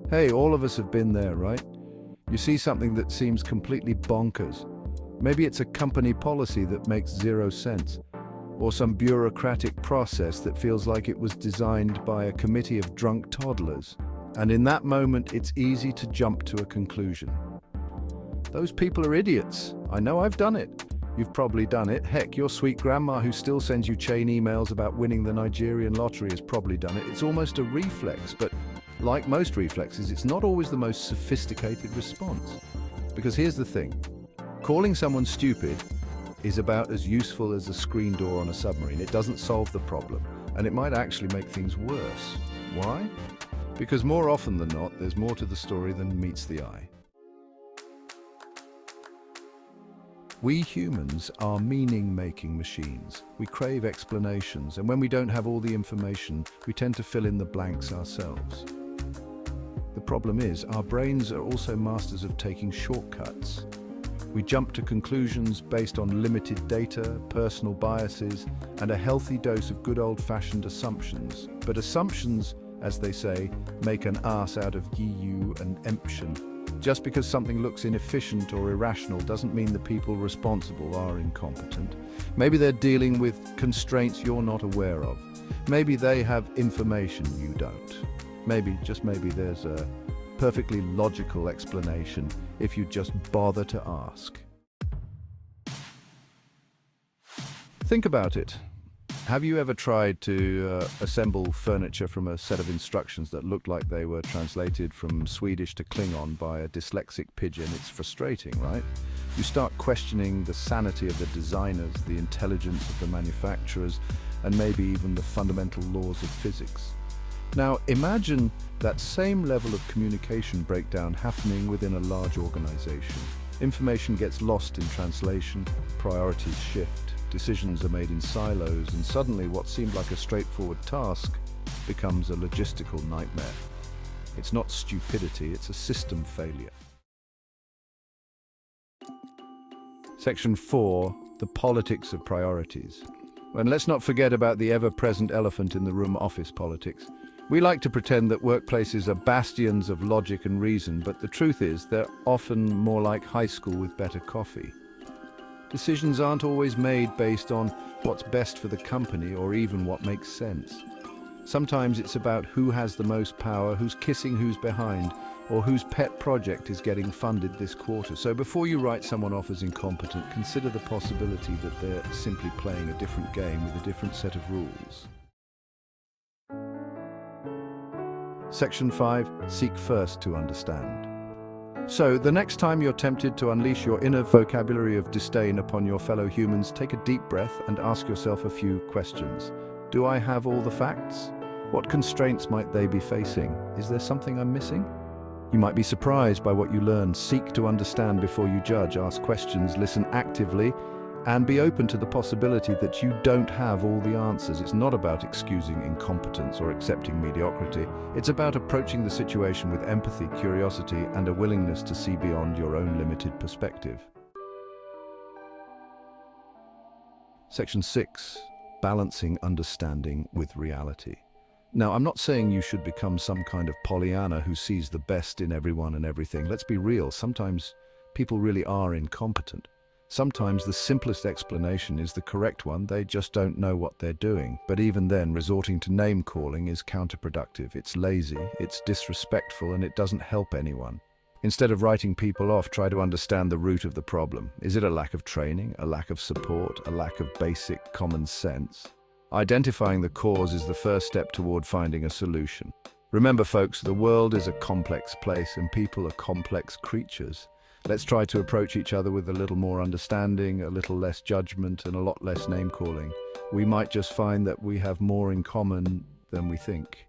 Hey, all of us have been there, right? You see something that seems completely bonkers. Maybe it's a company policy that makes zero sense, or some bureaucratic process that feels like it was designed by a committee of drunk toddlers. And in that moment, it's easy to jump to a conclusion. Those people are idiots. I know I've done it. You've probably done it. Heck, your sweet grandma who still sends you chain emails about winning the Nigerian lottery has probably done it. It's almost a reflex, but like most reflexes, it's not always the most sophisticated response. Because here's the thing. Calling someone stupid is about as useful as a screen door on a submarine. It doesn't solve the problem, and it might actually make things worse. Why? Because more often than not, there's more to the story than meets the eye. We humans are meaning-making machines. We crave explanations, and when we don't have all the information, we tend to fill in the blanks ourselves. The problem is, our brains are also masters of taking shortcuts. We jump to conclusions based on limited data, personal biases, and a healthy dose of good old-fashioned assumptions. But assumptions, as they say, make an ass out of you and emption. Just because something looks inefficient or irrational doesn't mean the people responsible are incompetent. Maybe they're dealing with constraints you're not aware of. Maybe they have information you don't. Maybe, just maybe, there's a perfectly logical explanation if you just bother to ask. Think about it. Have you ever tried to assemble furniture from a set of instructions that looked like they were translated from Swedish to Klingon by a dyslexic pigeon? It's frustrating, right? You start questioning the sanity of the designers, the intelligence of the manufacturers, and maybe even the fundamental laws of physics. Now, imagine that same level of communication breakdown happening within a large organization. Information gets lost in translation, priorities shift, decisions are made in silos, and suddenly what seemed like a straightforward task becomes a logistical nightmare. It's not stupidity, it's a system failure. Section 4, the politics of priorities. And let's not forget about the ever-present elephant in the room, office politics. We like to pretend that workplaces are bastions of logic and reason, but the truth is they're often more like high school with better coffee. Decisions aren't always made based on what's best for the company or even what makes sense. Sometimes it's about who has the most power, who's kissing who's behind, or whose pet project is getting funded this quarter. So before you write someone off as incompetent, consider the possibility that they're simply playing a different game with a different set of rules. Section 5, seek first to understand. So, the next time you're tempted to unleash your inner vocabulary of disdain upon your fellow humans, take a deep breath and ask yourself a few questions. Do I have all the facts? What constraints might they be facing? Is there something I'm missing? You might be surprised by what you learn. Seek to understand before you judge, ask questions, listen actively, and be open to the possibility that you don't have all the answers. It's not about excusing incompetence or accepting mediocrity. It's about approaching the situation with empathy, curiosity, and a willingness to see beyond your own limited perspective. Section 6, balancing understanding with reality. Now, I'm not saying you should become some kind of Pollyanna who sees the best in everyone and everything. Let's be real, sometimes people really are incompetent. Sometimes the simplest explanation is the correct one, they just don't know what they're doing. But even then, resorting to name-calling is counterproductive. It's lazy, it's disrespectful, and it doesn't help anyone. Instead of writing people off, try to understand the root of the problem. Is it a lack of training, a lack of support, a lack of basic common sense? Identifying the cause is the first step toward finding a solution. Remember, folks, the world is a complex place and people are complex creatures. Let's try to approach each other with a little more understanding, a little less judgment, and a lot less name-calling. We might just find that we have more in common than we think.